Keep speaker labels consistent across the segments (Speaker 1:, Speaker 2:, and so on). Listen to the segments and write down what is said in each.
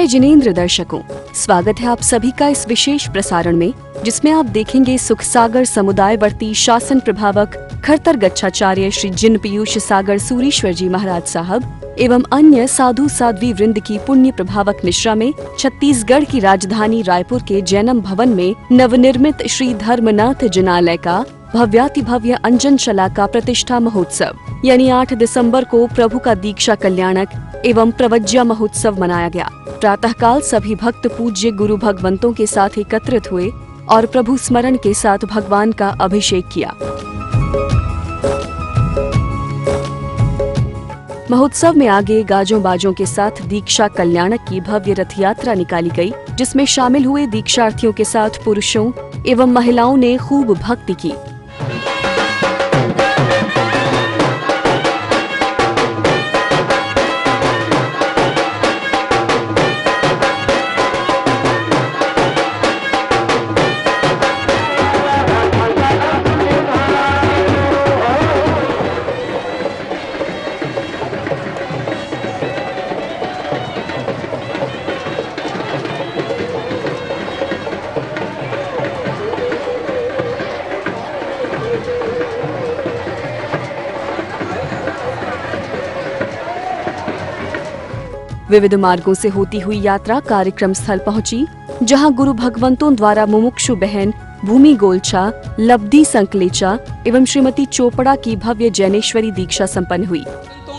Speaker 1: जय जिनेंद्र दर्शकों, स्वागत है आप सभी का इस विशेष प्रसारण में, जिसमें आप देखेंगे सुख सागर समुदायवर्ती शासन प्रभावक खरतर गच्छाचार्य श्री जिन पीयूष सागर सूरीश्वर जी महाराज साहब एवं अन्य साधु साध्वी वृंद की पुण्य प्रभावक निश्रा में छत्तीसगढ़ की राजधानी रायपुर के जैनम भवन में नवनिर्मित श्री धर्मनाथ जिनालय का भव्याति भव्य अंजनशला का प्रतिष्ठा महोत्सव यानी 8 दिसंबर को प्रभु का दीक्षा कल्याणक एवं प्रवज्या महोत्सव मनाया गया। प्रातःकाल सभी भक्त पूज्य गुरु भगवंतों के साथ एकत्रित हुए और प्रभु स्मरण के साथ भगवान का अभिषेक किया। महोत्सव में आगे गाजों बाजों के साथ दीक्षा कल्याणक की भव्य रथ यात्रा निकाली गई, जिसमें शामिल हुए दीक्षार्थियों के साथ पुरुषों एवं महिलाओं ने खूब भक्ति की। विविध मार्गों से होती हुई यात्रा कार्यक्रम स्थल पहुंची, जहां गुरु भगवंतों द्वारा मुमुक्षु बहन भूमि गोलचा, लब्धि संकलेचा एवं श्रीमती चोपड़ा की भव्य जैनेश्वरी दीक्षा संपन्न हुई।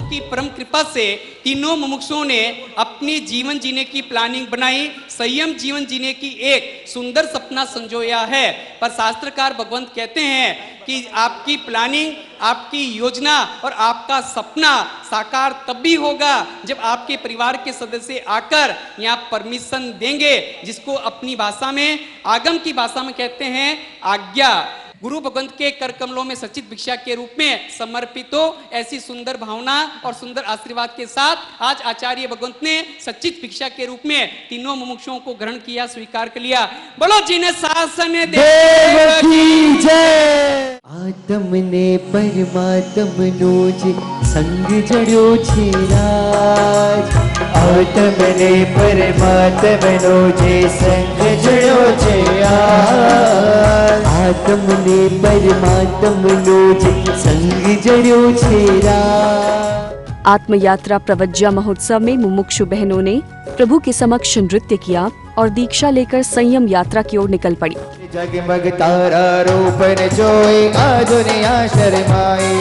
Speaker 2: की परम कृपा से तीनों मुमुक्षुओं ने अपनी जीवन जीने की प्लानिंग बनाई, संयम जीवन जीने की एक सुंदर सपना संजोया है। पर शास्त्रकार भगवंत कहते हैं कि आपकी प्लानिंग, आपकी योजना और आपका सपना साकार तब भी होगा जब आपके परिवार के सदस्य आकर यहाँ परमिशन देंगे, जिसको अपनी भाषा में, आगम की भाषा में कहते हैं आज्ञा। गुरु भगवंत के कर कमलों में सचित भिक्षा के रूप में समर्पित हो, ऐसी सुंदर भावना और सुंदर आशीर्वाद के साथ आज आचार्य भगवंत ने सचित भिक्षा के रूप में तीनों मुमुक्षुओं को ग्रहण किया, स्वीकार कर लिया। बोलो जिन्हें शासन देव की जय।
Speaker 3: आत्म ने परमात्म नोज संग जड़ो छेराज, आत्म ने परमात्म नोजे संग जड़ो छेराज, आत्म ने परमात्म नोजे संग जड़ो छेराज।
Speaker 1: आत्म यात्रा प्रवज्या महोत्सव में मुमुक्षु बहनों ने प्रभु के समक्ष नृत्य किया और दीक्षा लेकर संयम यात्रा की ओर निकल पड़ी।
Speaker 3: जगमग तारा रूपन जोई आ दुनिया शर्माई,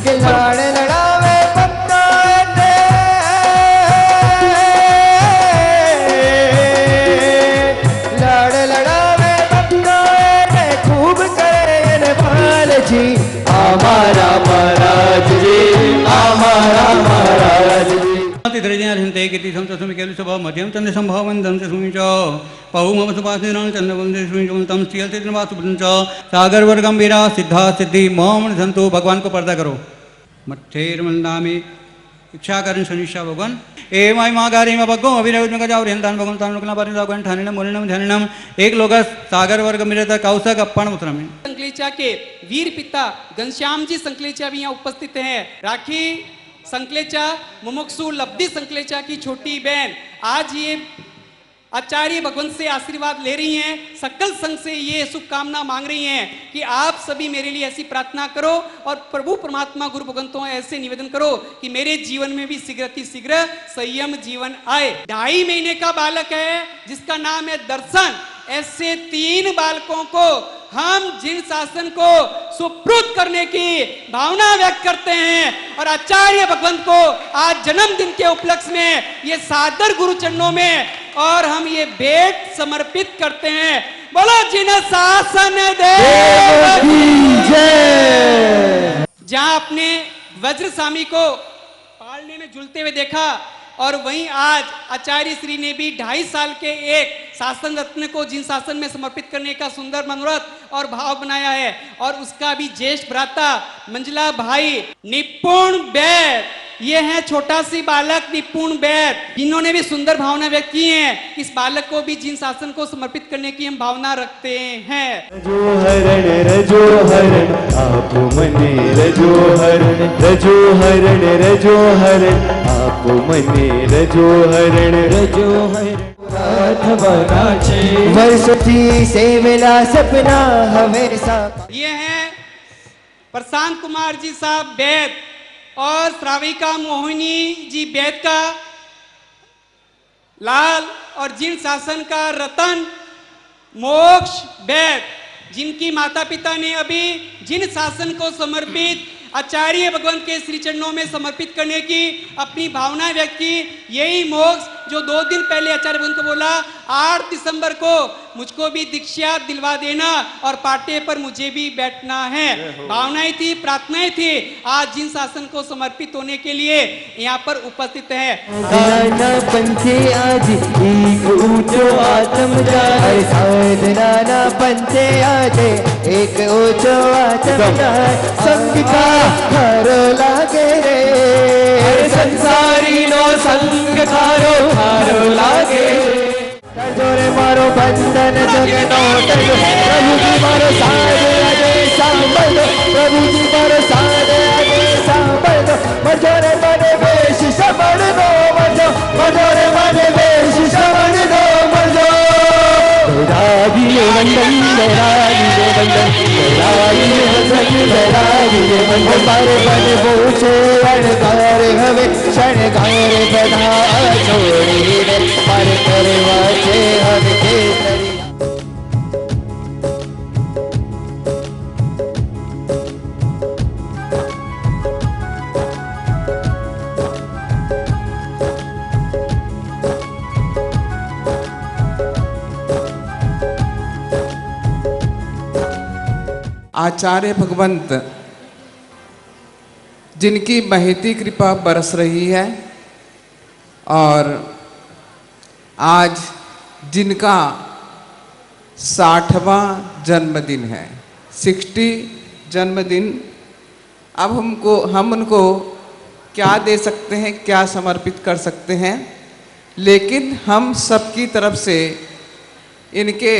Speaker 3: के लाड़ लड़ावे बंदा ने, लाड़ लड़ावे बंदा ने, खूब करे नेपाल जी हमारा महाराज जी, हमारा महाराज जी।
Speaker 4: धृजते कीर्ति समसुमि केलु स्वभाव मध्यम चंद्र संभावन दंत सुमिच पहु मम सुपासिनां चंद्र वंदे सुमिच तम स्थियते वासु बुंच सागर वर्गम वीरा सिद्धा सिद्धि मोम संतो। भगवान को पर्दा करो। मत्थेर मंदामि इच्छा करें शनिशा भगवान ए माय मागारी मा भगो अभिनव में गजाव रेंदान भगवान तान लोकना पारि दागन ठानेन मोलनम ध्याननम एक लोग सागर वर्ग मिरता कौशक अप्पण उतरम।
Speaker 2: संकलेचा के वीर पिता घनश्याम जी संकलेचा भी यहाँ उपस्थित हैं। राखी संकलेचा, मुमुक्षु लब्धि संकलेचा की छोटी बहन आज ये आचार्य भगवंत से आशीर्वाद ले रही हैं, सकल संघ से ये शुभकामना मांग रही हैं कि आप सभी मेरे लिए ऐसी प्रार्थना करो और प्रभु परमात्मा गुरु भगवंतों ऐसे निवेदन करो कि मेरे जीवन में भी शीघ्र संयम जीवन आए। 2.5 महीने का बालक है जिसका नाम है दर्शन। ऐसे 3 बालकों को हम जिन शासन को सुपुर्द करने की भावना व्यक्त करते हैं और आचार्य भगवंत को आज जन्मदिन के उपलक्ष्य में ये सादर गुरु चरणों में और हम ये भेंट समर्पित करते हैं। बोलो जिन शासन देव की जय। जहां अपने वज्र स्वामी को पालने में झूलते हुए देखा और वहीं आज आचार्य श्री ने भी 2.5 साल के एक शासन रत्न को जिन शासन में समर्पित करने का सुंदर मनोरथ और भाव बनाया है और उसका भी ज्येष्ठ भ्राता मंजला भाई निपुण बैर, ये है छोटा सी बालक निपुण बैर, जिन्होंने भी सुंदर भावना व्यक्त की है। इस बालक को भी जिन शासन को समर्पित करने की हम भावना रखते हैं।
Speaker 3: रजो हरण आप मने रजो हरण, रजो हरण आप મને રજો હરણ હાથ બના છે વર્ષોથી સેવેલા સપના હવે
Speaker 2: ये हैं प्रशांत कुमार जी साहब वैद और श्राविका मोहिनी जी वैद का लाल और जिन शासन का रतन मोक्ष वैद, जिनकी माता पिता ने अभी जिन शासन को समर्पित आचार्य भगवंत के श्री चरणों में समर्पित करने की अपनी भावना व्यक्त की। यही मोक्ष जो 2 दिन पहले आचार्य भगवंत को बोला 8 दिसंबर को मुझको भी दीक्षा दिलवा देना और पाटे पर मुझे भी बैठना है। भावनाएं थी, प्रार्थनाएं थी, आज जिन शासन को समर्पित होने के लिए यहाँ पर उपस्थित है।
Speaker 3: नाना पंथे आज एक ऊंचो आत्म जाय साधना पंथे आज एक ऊंचो आत्म जाय संग का हारो लागे रे संसारी नो संग थारो हारो लागे जोरे मारो बंधन जगनो तजो प्रभु जी मारो साथ आगे सांभल दो प्रभु जी मारो साथ आगे सांभल दो मजोरे मने वेश समण दो मजो मजोरे मने वेश समण दो मजो रागी वंदन रागी वंदन रागी वंदन रागी वंदन बारे बने बोचे अणकार हवे शणगार बधा छोड़ी रे पर करे वाचे हवे केसरी
Speaker 5: आचार्य भगवंत जिनकी महती कृपा बरस रही है और आज जिनका 60वां जन्मदिन है, 60 जन्मदिन। अब हम उनको क्या दे सकते हैं, क्या समर्पित कर सकते हैं, लेकिन हम सबकी तरफ से इनके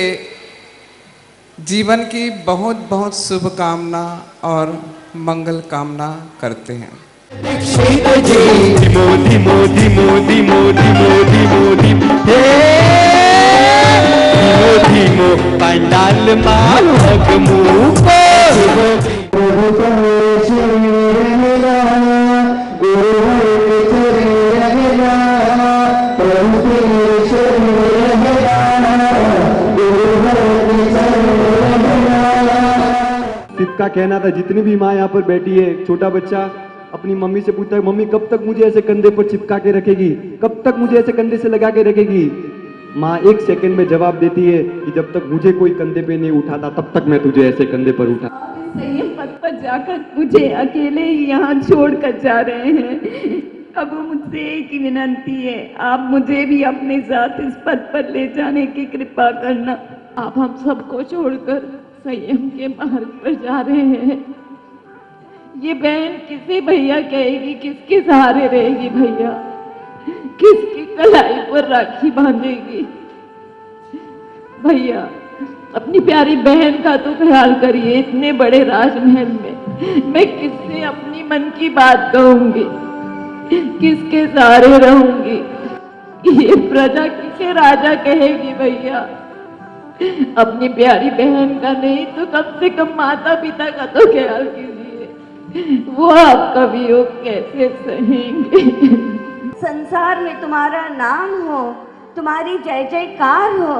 Speaker 5: जीवन की बहुत बहुत शुभकामना और मंगल कामना करते हैं।
Speaker 3: मोदी मोदी मोदी मोदी मोदी मोदी हे मोदी मो पंडाल माल हकमू
Speaker 6: का कहना था जितनी भी माँ यहाँ पर बैठी है, छोटा बच्चा अपनी मम्मी से पूछता है मम्मी कब तक मुझे ऐसे कंधे पर चिपका के रखेगी, कब तक मुझे ऐसे कंधे से लगा के रखेगी। माँ 1 सेकंड में जवाब देती है कि जब तक मुझे कोई कंधे पे नहीं उठाता तब तक मैं तुझे ऐसे कंधे पर उठा।
Speaker 7: संयम पथ पर जाकर मुझे अकेले ही यहाँ छोड़ कर जा रहे हैं। अब मुझसे एक ही विनती है, आप मुझे भी अपने साथ इस पथ पर ले जाने की कृपा करना। आप हम सबको छोड़कर संयम के मार्ग पर जा रहे हैं। ये बहन किसे भैया कहेगी, किसके सहारे रहेगी भैया, किसकी कलाई पर राखी बांधेगी। भैया अपनी प्यारी बहन का तो ख्याल करिए। इतने बड़े राजमहल में मैं किससे अपनी मन की बात कहूंगी, किसके सहारे रहूंगी। ये प्रजा किसे राजा कहेगी भैया। अपनी प्यारी बहन का नहीं तो कम से कम माता पिता का तो ख्याल कीजिए, वो आपका वियोग कैसे सहेंगे।
Speaker 8: संसार में तुम्हारा नाम हो, तुम्हारी जय जयकार हो,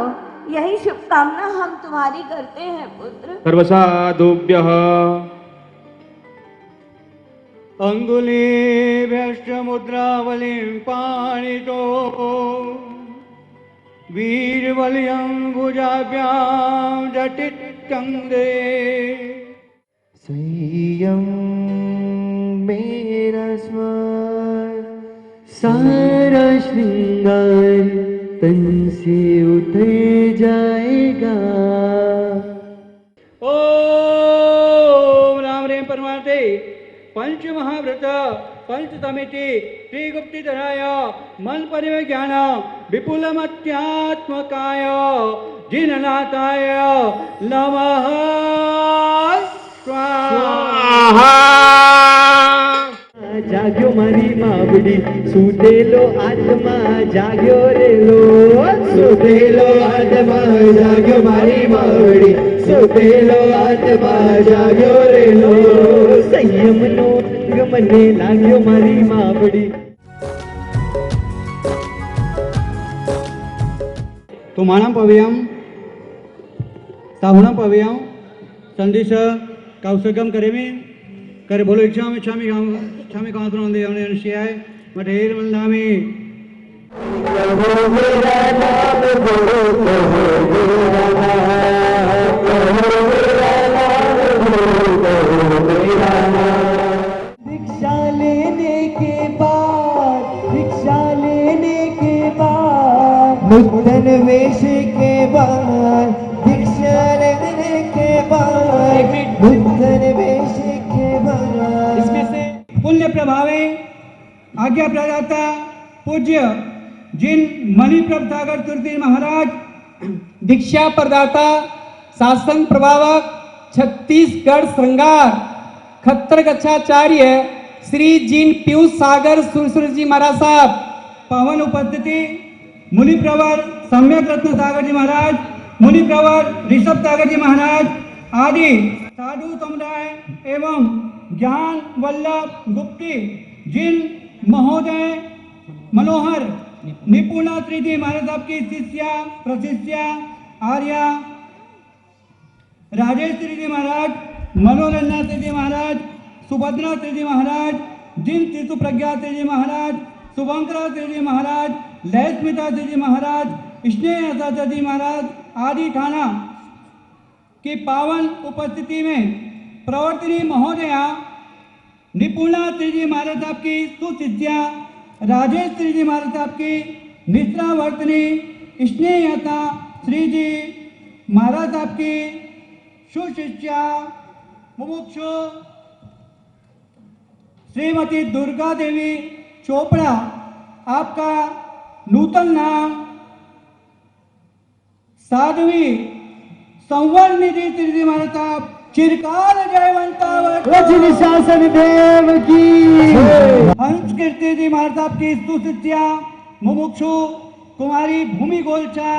Speaker 8: यही शुभकामना हम तुम्हारी करते हैं पुत्र।
Speaker 6: सर्वसाधुभ्यः
Speaker 4: अंगुलीभ्यश्च मुद्रावलिं पाणितो वीरवलियं भुजाभ्यां जटितकन्दे।
Speaker 3: संयम मेरा स्वर सारा श्रृंगार तन से उतर जाएगा।
Speaker 4: ओम राम रेम परमार्थे पंच महाव्रत पंचतमिति त्रिगुप्तिधराय मन परिज्ञान विपुलमत्यात्मकाय जिननाथाय नमः स्वाहा।
Speaker 3: जाग्यो मारी मावड़ी सुतेलो आत्मा जाग्यो रे लो, सुतेलो आत्मा जाग्यो मारी मावड़ी, सुतेलो आत्मा जाग्यो रे लो, संयमनो गमने लाग्यो मारी मावड़ी।
Speaker 4: तुमाणं पव्यं साहुणं पव्यं संदेश कौशकम करेमि करे बोलो इच्छामि कांतुनंदे अनुष्याय मठेर वंदामि।
Speaker 3: भिक्षा लेने के बाद नूतन वेश के बाद, भिक्षा लेने के बाद नूतन वेश के बाद।
Speaker 4: इसमें से पुण्य प्रभावे आज्ञा प्रदाता पूज्य जिन मणिप्रभ सागर तुर्ती महाराज,
Speaker 2: दीक्षा प्रदाता शासन प्रभावक छत्तीसगढ़ श्रृंगार खत्तर गच्छाचार्य श्री जिन पीयूष सागर सुरसुर जी महाराज साहब,
Speaker 4: पावन उपस्थिति मुनिप्रवर सम्यक रत्न सागर जी महाराज, मुनिप्रवर ऋषभ सागर जी महाराज आदि साधु समुदाय एवं ज्ञान वल्लभ गुप्ती जिन महोदय मनोहर निपुणा त्रिजी महाराज साहब की शिष्या प्रशिष्या आर्या राजेश त्रिजी महाराज, मनोरंजन त्रिजी महाराज, सुभद्रा त्रिजी महाराज, जिन तीर्थु प्रज्ञा त्रिजी महाराज, शुभंकरा त्रिजी महाराज, लयस्मिता त्रिजी महाराज, स्नेह त्रिजी महाराज आदि थाना की पावन उपस्थिति में प्रवर्तनी महोदया निपुणा त्रिजी महाराज साहब की सुशिष्या राजेश त्रिजी महाराज साहब की निष्ठावर्तनी स्नेहता श्री जी महाराज साहब की सुशिष्या मुमुक्षु श्रीमती दुर्गा देवी चोपड़ा, आपका नूतन नाम साध्वी संवर निधि त्रिजी महाराज साहब चिरकाल जयवंतावत।
Speaker 3: वचन शासन देव की।
Speaker 4: हंस कीर्ति जी महाराज साहब की सुशिष्या मुमुक्षु कुमारी भूमि गोलचा,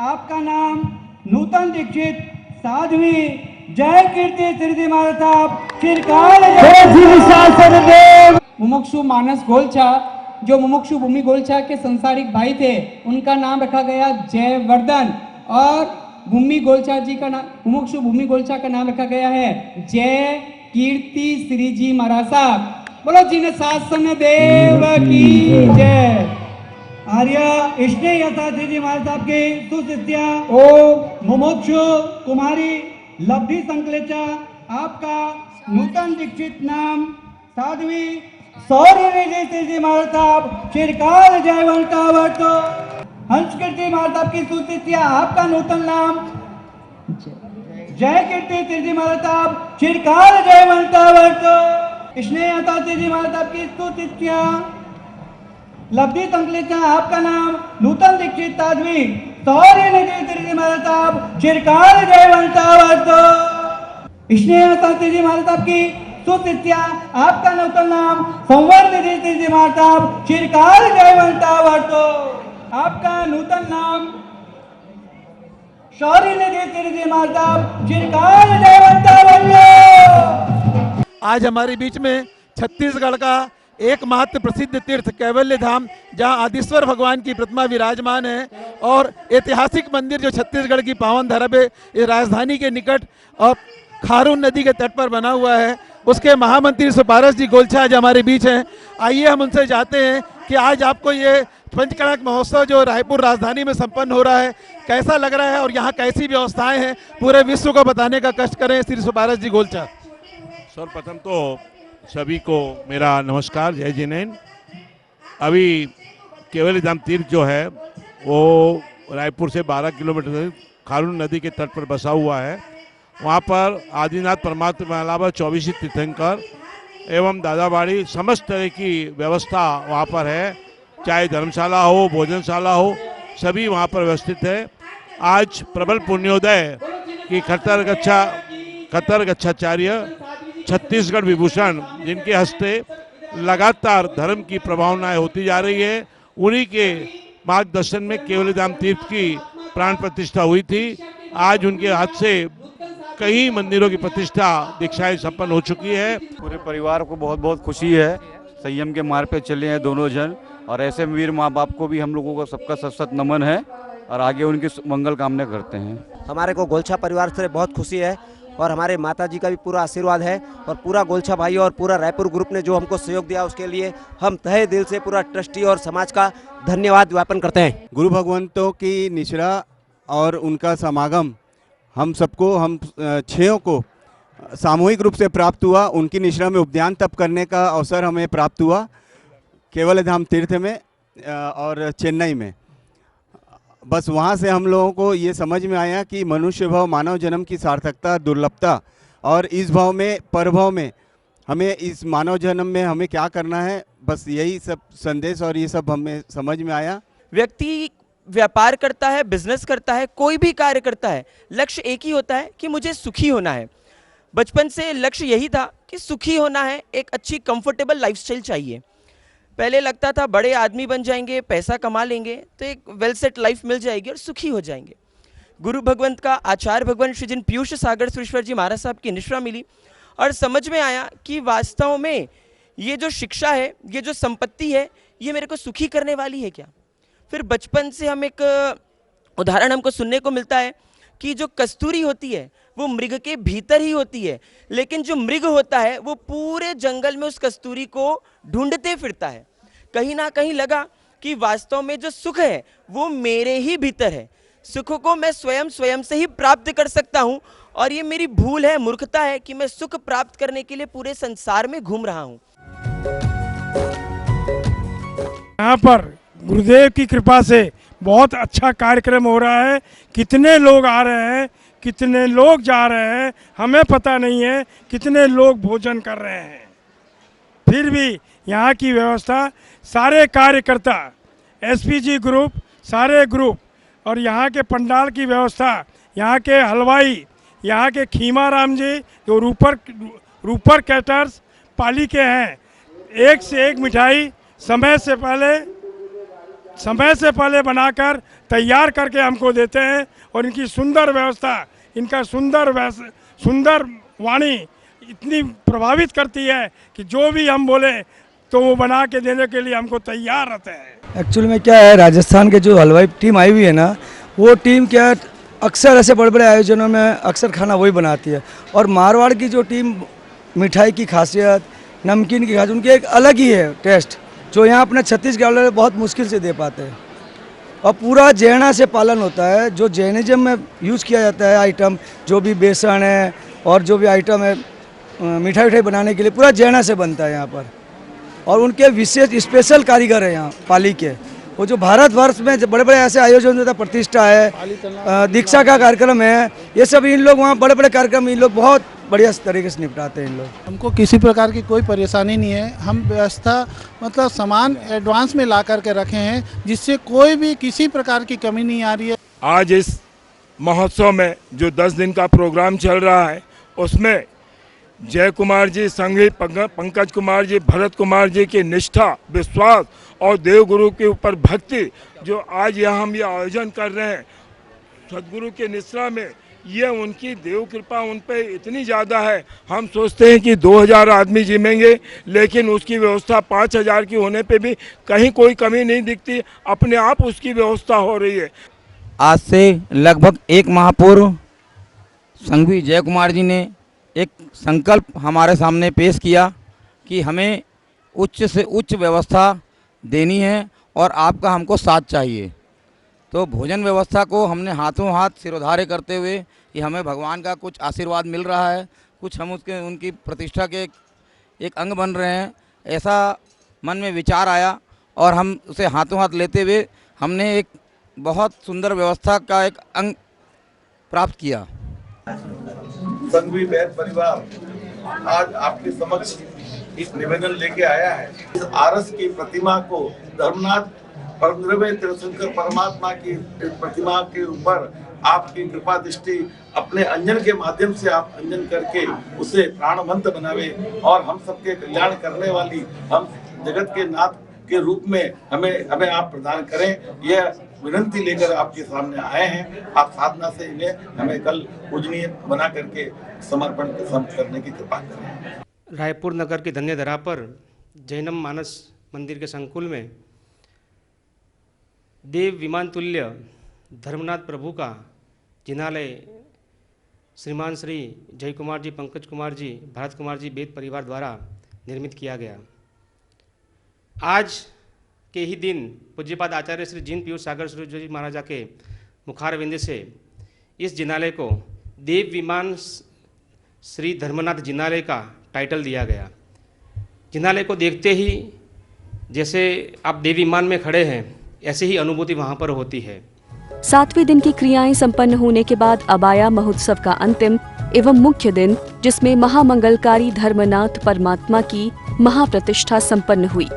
Speaker 4: आपका नाम नूतन दीक्षित साध्वी जय कीर्ति त्रिजी महाराज साहब चिरकाल
Speaker 3: वचन शासन देव।
Speaker 2: मुमुक्षु मानस गोलचा, जो मुमुक्षु भूमि गोलचा के संसारिक भाई थे, उनका नाम रखा गया जयवर्धन, और भूमि गोलचा जी का नाम, मुमुक्षु भूमि गोलचा का नाम रखा गया है जय कीर्ति श्री जी महाराज साहब। बोलो जिन शासन देव की जय।
Speaker 4: आर्य स्नेह यथार्थी जी महाराज साहब की सुशिष्या
Speaker 2: ओ
Speaker 4: मुमुक्षु कुमारी लब्धि संकलेचा, आपका नूतन दीक्षित नाम साध्वी सौर्य जी महाराज साहब चिरकाल जयवंतावत। हंस कीर्ति महाराज साहब की सुशिष्या, आपका नूतन नाम जय कीर्ति त्रिजी महाराज साहब चिरकाल जयवंतावत। स्नेहता त्रिजी महाराज साहब की सुशिष्या लब्धि संकलित, आपका नाम नूतन दीक्षित साध्वी सौर्य निधि त्रिजी महाराज साहब चिरकाल जयवंतावत। स्नेहता त्रिजी महाराज साहब की सुशिष्या, आपका नूतन नाम संवर निधि त्रिजी महाराज साहब चिरकाल जयवंतावत। आपका नूतन नाम शौर्य निधि त्रिजी महाराज साहब चिरकाल जयवंतावत।
Speaker 9: आज हमारे बीच में छत्तीसगढ़ का एकमात्र प्रसिद्ध तीर्थ कैवल्य धाम, जहां आदिश्वर भगवान की प्रतिमा विराजमान है, और ऐतिहासिक मंदिर जो छत्तीसगढ़ की पावन धरा पे इस राजधानी के निकट और खारून नदी के तट पर बना हुआ है, उसके महामंत्री सुपारस जी गोलछा आज हमारे बीच हैं। आइए हम उनसे जानते हैं कि आज आपको ये पंचकड़क महोत्सव जो रायपुर राजधानी में संपन्न हो रहा है कैसा लग रहा है, और यहाँ कैसी व्यवस्थाएं हैं, पूरे विश्व को बताने का कष्ट करें श्री सुपारस जी गोलछा।
Speaker 10: सर्वप्रथम तो सभी को मेरा नमस्कार, जय जिनेन। अभी केवल्य धाम तीर्थ जो है वो रायपुर से 12 किलोमीटर खारून नदी के तट पर बसा हुआ है। वहाँ पर आदिनाथ परमात्मा के अलावा 24 तीर्थंकर एवं दादाबाड़ी समस्त तरह की व्यवस्था वहाँ पर है, चाहे धर्मशाला हो, भोजनशाला हो, सभी वहाँ पर व्यवस्थित है। आज प्रबल पुण्योदय की खत्तर गच्छाचार्य छत्तीसगढ़ विभूषण, जिनके हस्ते लगातार धर्म की प्रभावनाएं होती जा रही है। उन्हीं के मार्गदर्शन में केवल धाम तीर्थ की प्राण प्रतिष्ठा हुई थी। आज उनके हाथ से कई मंदिरों की प्रतिष्ठा दीक्षाएं संपन्न हो चुकी है।
Speaker 11: पूरे परिवार को बहुत बहुत खुशी है, संयम के मार्ग पे चले हैं दोनों जन, और ऐसे वीर माँ बाप को भी हम लोगों का सबका सत सत नमन है और आगे उनकी मंगल कामना करते हैं।
Speaker 12: हमारे को गोलछा परिवार से बहुत खुशी है और हमारे माता जी का भी पूरा आशीर्वाद है और पूरा गोलछा भाई और पूरा रायपुर ग्रुप ने जो हमको सहयोग दिया उसके लिए हम तहे दिल से पूरा ट्रस्टी और समाज का धन्यवाद ज्ञापन करते हैं।
Speaker 13: गुरु भगवंतों की निश्रा और उनका समागम हम सबको, हम छयों को सामूहिक रूप से प्राप्त हुआ। उनकी निश्रा में उपध्यान तप करने का अवसर हमें प्राप्त हुआ केवल धाम तीर्थ में और चेन्नई में। बस वहाँ से हम लोगों को ये समझ में आया कि मनुष्य भाव, मानव जन्म की सार्थकता, दुर्लभता और इस भाव में, परभाव में हमें इस मानव जन्म में हमें क्या करना है, बस यही सब संदेश और ये सब हमें समझ में आया।
Speaker 14: व्यक्ति व्यापार करता है, बिजनेस करता है, कोई भी कार्य करता है, लक्ष्य एक ही होता है कि मुझे सुखी होना है। बचपन से लक्ष्य यही था कि सुखी होना है, एक अच्छी कंफर्टेबल लाइफस्टाइल चाहिए। पहले लगता था बड़े आदमी बन जाएंगे, पैसा कमा लेंगे तो एक वेल सेट लाइफ मिल जाएगी और सुखी हो जाएंगे। गुरु भगवंत का आचार्य भगवान श्री जिन पीयूष सागर सुरेश्वर जी महाराज साहब की निश्रा मिली और समझ में आया कि वास्तव में ये जो शिक्षा है, ये जो संपत्ति है, ये मेरे को सुखी करने वाली है क्या। फिर बचपन से हम एक उदाहरण हमको सुनने को मिलता है कि जो कस्तूरी होती है वो मृग के भीतर ही होती है, लेकिन जो मृग होता है वो पूरे जंगल में उस कस्तूरी को ढूंढते फिरता है। कहीं ना कहीं लगा कि वास्तव में जो सुख है वो मेरे ही भीतर है, सुख को मैं स्वयं से ही प्राप्त कर सकता हूँ और ये मेरी भूल है, मूर्खता है कि मैं सुख प्राप्त करने के लिए पूरे संसार में घूम रहा हूँ।
Speaker 15: यहाँ पर गुरुदेव की कृपा से बहुत अच्छा कार्यक्रम हो रहा है। कितने लोग आ रहे हैं, कितने लोग जा रहे हैं, हमें पता नहीं है कितने लोग भोजन कर रहे हैं। फिर भी यहाँ की व्यवस्था, सारे कार्यकर्ता, एसपीजी ग्रुप, सारे ग्रुप और यहाँ के पंडाल की व्यवस्था, यहाँ के हलवाई, यहाँ के खीमा राम जी जो रूपर कैटर्स पाली के हैं, एक से एक मिठाई समय से पहले बनाकर तैयार करके हमको देते हैं और इनकी सुंदर व्यवस्था, इनका सुंदर वाणी इतनी प्रभावित करती है कि जो भी हम बोले तो वो बना के देने के लिए हमको तैयार रहते हैं।
Speaker 16: एक्चुअल में क्या है, राजस्थान के जो हलवाई टीम आई हुई है ना, वो टीम क्या है, अक्सर ऐसे बड़े बड़े आयोजनों में अक्सर खाना वही बनाती है। और मारवाड़ की जो टीम, मिठाई की खासियत, नमकीन की खासियत, उनकी एक अलग ही है टेस्ट, जो यहाँ अपने छत्तीसगढ़ वाले बहुत मुश्किल से दे पाते हैं। और पूरा जैना से पालन होता है, जो जैनिज्म में यूज़ किया जाता है आइटम, जो भी बेसन है और जो भी आइटम है मिठाई बनाने के लिए, पूरा जैना से बनता है यहाँ पर। और उनके विशेष स्पेशल कारीगर है यहाँ पाली के, वो जो भारतवर्ष में बड़े बड़े ऐसे आयोजन होता है, प्रतिष्ठा है, दीक्षा का कार्यक्रम है, ये सब इन लोग वहाँ बड़े बड़े कार्यक्रम इन लोग बहुत बढ़िया तरीके से निपटाते हैं इन लोग।
Speaker 17: हमको किसी प्रकार की कोई परेशानी नहीं है। हम व्यवस्था मतलब सामान एडवांस में ला करके रखे हैं, जिससे कोई भी किसी प्रकार की कमी नहीं आ रही है।
Speaker 18: आज इस महोत्सव में जो 10 दिन का प्रोग्राम चल रहा है, उसमें जय कुमार जी, संगी पंकज कुमार जी, भरत कुमार जी की निष्ठा, विश्वास और देवगुरु के ऊपर भक्ति, जो आज यहाँ हम ये आयोजन कर रहे हैं सदगुरु के निश्रा में, ये उनकी देव कृपा उन पे इतनी ज़्यादा है। हम सोचते हैं कि 2000 आदमी जिमेंगे, लेकिन उसकी व्यवस्था 5000 की होने पे भी कहीं कोई कमी नहीं दिखती, अपने आप उसकी व्यवस्था हो रही है।
Speaker 19: आज से लगभग 1 माह पूर्व संघवी जय कुमार जी ने एक संकल्प हमारे सामने पेश किया कि हमें उच्च से उच्च व्यवस्था देनी है और आपका हमको साथ चाहिए। तो भोजन व्यवस्था को हमने हाथों हाथ सिरोधार्य करते हुए कि हमें भगवान का कुछ आशीर्वाद मिल रहा है, कुछ हम उनकी प्रतिष्ठा के एक अंग बन रहे हैं, ऐसा मन में विचार आया और हम उसे हाथों हाथ लेते हुए हमने एक बहुत सुंदर व्यवस्था का एक अंग प्राप्त किया।
Speaker 20: संघवी बैर परिवार आज आपके समक्ष इस निवेदन लेके आया है। इस आरस की प्रतिमा को धर्मनाथ परमद्रव्य तीर्थंकर परमात्मा की प्रतिमा के ऊपर आपकी कृपा दृष्टि अपने अंजन के माध्यम से आप अंजन करके उसे प्राणवंत बनावे और हम सबके कल्याण करने वाली हम जगत के नाथ के रूप में हमें आप प्रदान करें। यह विनंती लेकर आपके सामने आए हैं। आप साधना से इन्हें हमें कल पूजनीय बना करके समर्पण करने की कृपा करें।
Speaker 21: रायपुर नगर की धन्य धरा पर जैनम मानस मंदिर के संकुल में देव विमान तुल्य धर्मनाथ प्रभु का जिनालय श्रीमान श्री जय कुमार जी, पंकज कुमार जी, भरत कुमार जी बेद परिवार द्वारा निर्मित किया गया। आज के ही दिन पूज्यपाद आचार्य श्री जिन पीयूष सागर सूर्य जी महाराजा के मुखारविंद से इस जिनालय को देव विमान श्री धर्मनाथ जिनालय का टाइटल दिया गया। जिनालय को देखते ही जैसे आप देव विमान में खड़े हैं, ऐसी ही अनुभूति वहाँ पर होती है।
Speaker 1: 7वें दिन की क्रियाएं संपन्न होने के बाद अब आया महोत्सव का अंतिम एवं मुख्य दिन, जिसमें महामंगलकारी धर्मनाथ परमात्मा की महाप्रतिष्ठा संपन्न हुई।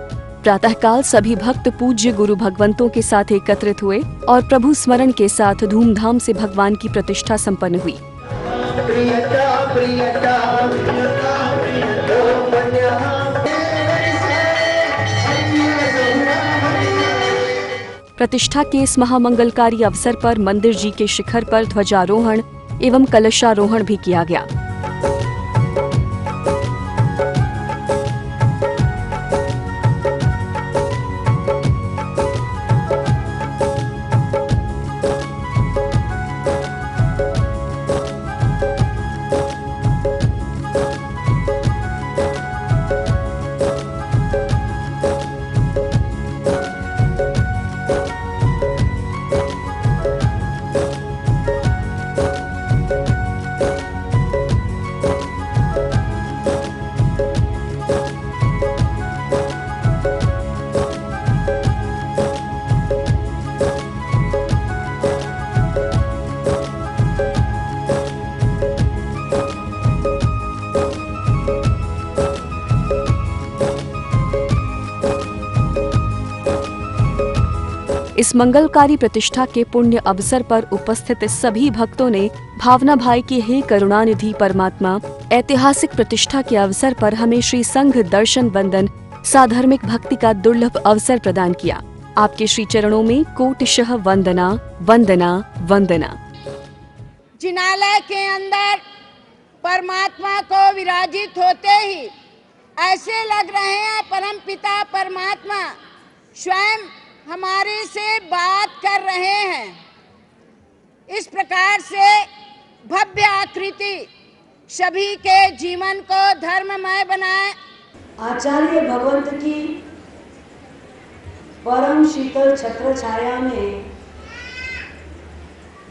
Speaker 1: प्रातःकाल सभी भक्त पूज्य गुरु भगवंतों के साथ एकत्रित हुए और प्रभु स्मरण के साथ धूमधाम से भगवान की प्रतिष्ठा संपन्न हुई। प्रतिष्ठा के इस महामंगलकारी अवसर पर मंदिर जी के शिखर पर ध्वजारोहण एवं कलशारोहण भी किया गया। इस मंगलकारी प्रतिष्ठा के पुण्य अवसर पर उपस्थित सभी भक्तों ने भावना भाई की हे करुणानिधि परमात्मा, ऐतिहासिक प्रतिष्ठा के अवसर पर हमें श्री संघ दर्शन वंदन साधर्मिक भक्ति का दुर्लभ अवसर प्रदान किया। आपके श्री चरणों में कोटिशः वंदना वंदना वंदना।
Speaker 22: जिनालय के अंदर परमात्मा को विराजित होते ही ऐसे लग रहे हैं परम पिता परमात्मा स्वयं हमारे से बात कर रहे हैं। इस प्रकार से भव्य आकृति सभी के जीवन को धर्ममय बनाए।
Speaker 23: आचार्य भगवंत की परम शीतल छत्र छाया में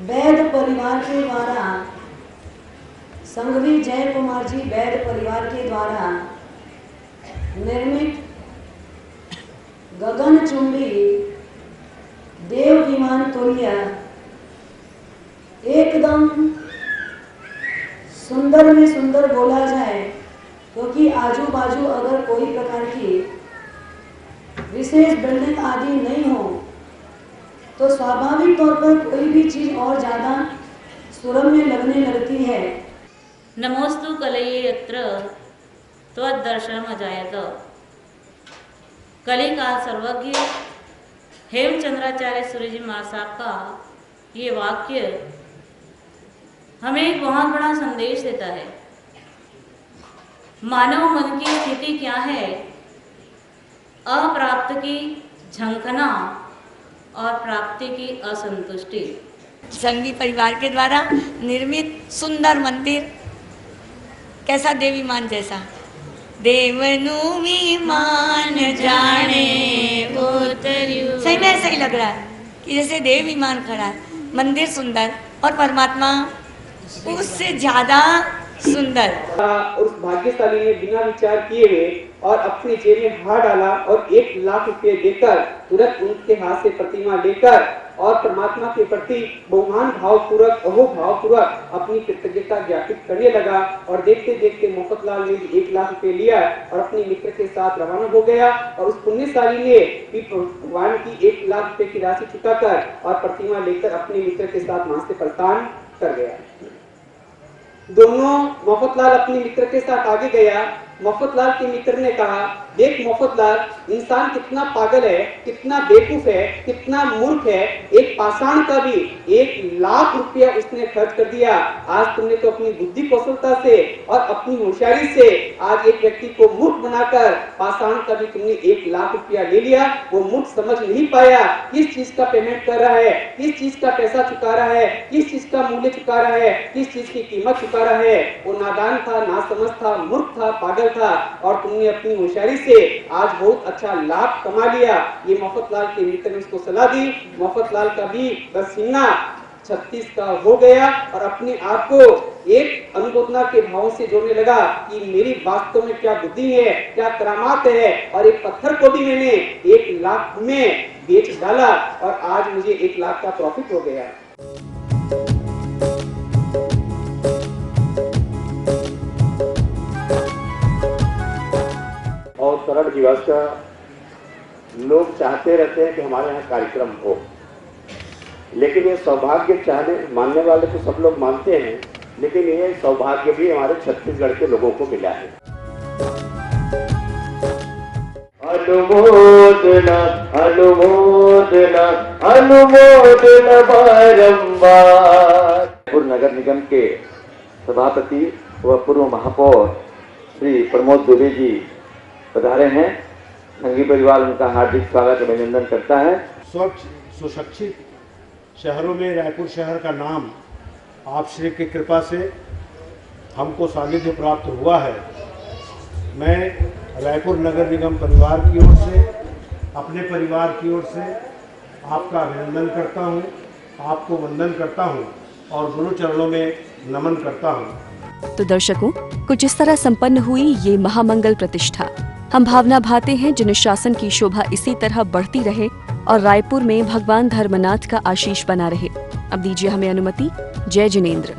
Speaker 23: वैद परिवार के द्वारा, संघवी जय कुमार जी वैद परिवार के द्वारा निर्मित गगनचुंबी देव विमान तुल्य एकदम सुंदर में सुंदर बोला जाए, क्योंकि आजू बाजू अगर कोई प्रकार की विशेष बिल्डिंग आदि नहीं हो तो स्वाभाविक तौर पर कोई भी चीज और ज्यादा सुरम्य लगने लगती है।
Speaker 24: नमोस्तु कलये यत्र त्वद्दर्शनम् अजायत। कलिकाल सर्वज्ञ हेमचंद्राचार्य सूर्य जी महाराज साहब का ये वाक्य हमें एक बहुत बड़ा संदेश देता है। मानव मन की स्थिति क्या है? अप्राप्त की झंखना और प्राप्ति की असंतुष्टि।
Speaker 25: संघी परिवार के द्वारा निर्मित सुंदर मंदिर, कैसा देवी मान जैसा देवनु विमान जाने उतर्यु। सही में ऐसा ही लग रहा है कि जैसे देव विमान खड़ा है, मंदिर सुंदर और परमात्मा उससे ज्यादा सुंदर।
Speaker 26: उस भाग्यशाली ने बिना विचार किए हुए और अपनी जेब में हाथ डाला और 1 लाख रुपए देकर तुरंत उनके हाथ से प्रतिमा लेकर और परमात्मा के प्रति बहुमान भावपूर्वक भावपूर्वक अपनी कृतज्ञता ज्ञापित करने लगा। और देखते देखते मोहब्बतलाल ने 1 लाख रुपए लिया और अपने मित्र के साथ रवाना हो गया। और उस पुण्यशाली ने भी भगवान की 1 लाख रुपए की राशि चुकाकर और प्रतिमा लेकर अपने मित्र के साथ वहां से प्रस्थान कर गया। दोनों मोहब्बतलाल अपने मित्र के साथ आगे गया। मोहब्बतलाल के मित्र ने कहा, देख मोहब्बतलाल, इंसान कितना पागल है, कितना बेवकूफ है, कितना मूर्ख है। एक पाषाण का भी 1 लाख रुपया उसने खर्च कर दिया। आज तुमने तो अपनी बुद्धि कौशलता से और अपनी होशियारी से आज एक व्यक्ति को मूर्ख बनाकर पाषाण का भी तुमने 1 लाख रुपया ले लिया। वो मूर्ख समझ नहीं पाया किस चीज का पेमेंट कर रहा है, किस चीज का पैसा चुका रहा है, किस चीज का मूल्य चुका रहा है, किस चीज की कीमत चुका रहा है। वो नादान था, नासमझ था, मूर्ख था, पागल था। और तुमने अपनी होशियारी से आज बहुत अच्छा लाभ कमा लिया। ये मोहब्बतलाल के मित्र ने उसको सलाह दी। मोहब्बतलाल का भी पसीना 36 का हो गया और अपने आप को एक अनुबोधना के भाव से जोड़ने लगा कि मेरी वास्तव में क्या बुद्धि है, क्या करामात है। और एक पत्थर को भी मैंने 1 लाख में बेच डाला और आज मुझे 1 लाख का प्रॉफिट हो गया।
Speaker 2: और सरल व्यवस्था लोग चाहते रहते हैं कि हमारे यहाँ कार्यक्रम हो, लेकिन ये सौभाग्य चाहने मानने वाले तो सब लोग मानते हैं, लेकिन ये सौभाग्य भी हमारे छत्तीसगढ़ के लोगों को मिला है। अनुमोदना अनुमोदना अनुमोदना बारंबार। पूर्व नगर निगम के सभापति व पूर्व महापौर श्री प्रमोद दुबे जी पधारे हैं। संघी परिवार उनका हार्दिक स्वागत अभिनंदन करता है।
Speaker 3: स्वच्छ सुशिक्षित शहरों में रायपुर शहर का नाम आप श्री की कृपा से हमको सानिध्य प्राप्त हुआ है। मैं रायपुर नगर निगम परिवार की ओर से, अपने परिवार की ओर से आपका अभिनंदन करता हूं, आपको वंदन करता हूं और गुरु चरणों में नमन करता हूं।
Speaker 1: तो दर्शकों, कुछ इस तरह संपन्न हुई ये महामंगल प्रतिष्ठा। हम भावना भाते हैं जन शासन की शोभा इसी तरह बढ़ती रहे और रायपुर में भगवान धर्मनाथ का आशीष बना रहे। अब दीजिए हमें अनुमति। जय जिनेंद्र।